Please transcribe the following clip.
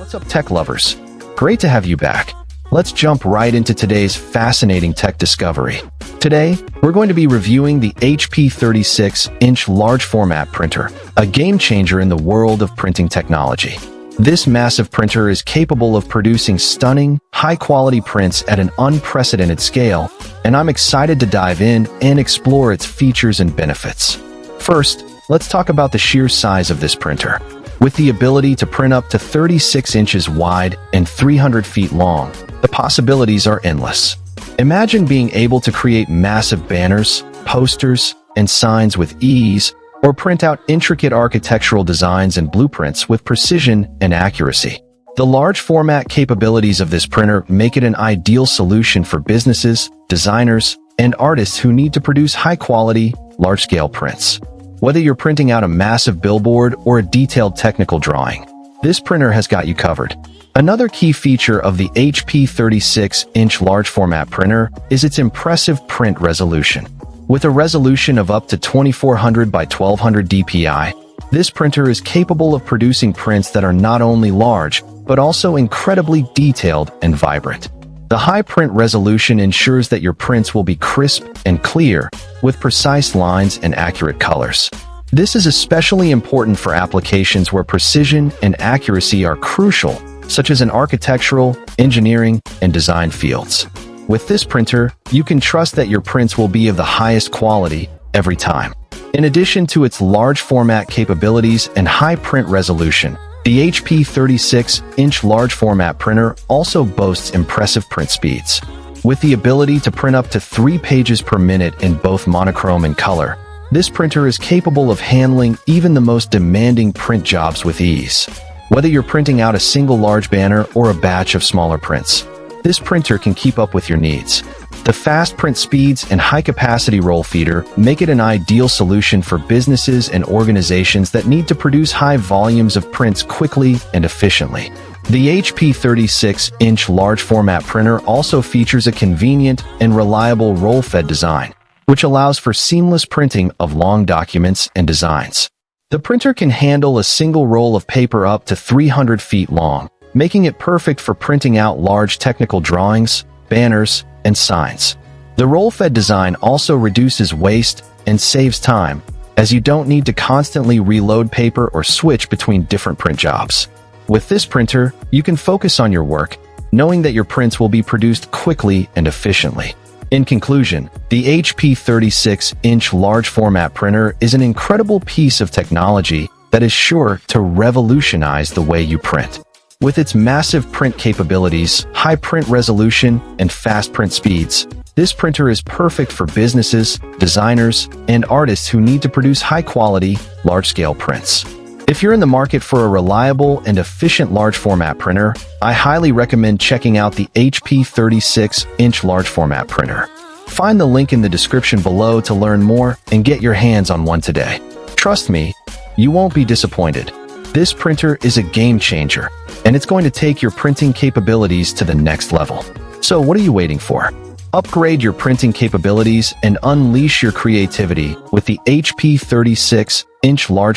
What's up, tech lovers? Great to have you back. Let's jump right into today's fascinating tech discovery. Today, we're going to be reviewing the HP 36-inch large format printer, a game changer in the world of printing technology. This massive printer is capable of producing stunning, high-quality prints at an unprecedented scale, and I'm excited to dive in and explore its features and benefits. First, let's talk about the sheer size of this printer. With the ability to print up to 36 inches wide and 300 feet long, the possibilities are endless. Imagine being able to create massive banners, posters, and signs with ease, or print out intricate architectural designs and blueprints with precision and accuracy. The large format capabilities of this printer make it an ideal solution for businesses, designers, and artists who need to produce high-quality, large-scale prints. Whether you're printing out a massive billboard or a detailed technical drawing, this printer has got you covered. Another key feature of the HP 36-inch large format printer is its impressive print resolution. With a resolution of up to 2400 by 1200 dpi, this printer is capable of producing prints that are not only large, but also incredibly detailed and vibrant. The high print resolution ensures that your prints will be crisp and clear, with precise lines and accurate colors. This is especially important for applications where precision and accuracy are crucial, such as in architectural, engineering, and design fields. With this printer, you can trust that your prints will be of the highest quality every time. In addition to its large format capabilities and high print resolution, the HP 36-inch large format printer also boasts impressive print speeds. With the ability to print up to 3 pages per minute in both monochrome and color, this printer is capable of handling even the most demanding print jobs with ease. Whether you're printing out a single large banner or a batch of smaller prints, this printer can keep up with your needs. The fast print speeds and high-capacity roll feeder make it an ideal solution for businesses and organizations that need to produce high volumes of prints quickly and efficiently. The HP 36-inch large format printer also features a convenient and reliable roll-fed design, which allows for seamless printing of long documents and designs. The printer can handle a single roll of paper up to 300 feet long, making it perfect for printing out large technical drawings, banners, and signs. The roll-fed design also reduces waste and saves time, as you don't need to constantly reload paper or switch between different print jobs. With this printer, you can focus on your work, knowing that your prints will be produced quickly and efficiently. In conclusion, the HP 36-inch large format printer is an incredible piece of technology that is sure to revolutionize the way you print. With its massive print capabilities, high print resolution, and fast print speeds, this printer is perfect for businesses, designers, and artists who need to produce high-quality, large-scale prints. If you're in the market for a reliable and efficient large format printer, I highly recommend checking out the HP 36-inch large format printer. Find the link in the description below to learn more and get your hands on one today. Trust me, you won't be disappointed. This printer is a game changer, and it's going to take your printing capabilities to the next level. So what are you waiting for? Upgrade your printing capabilities and unleash your creativity with the HP 36-inch large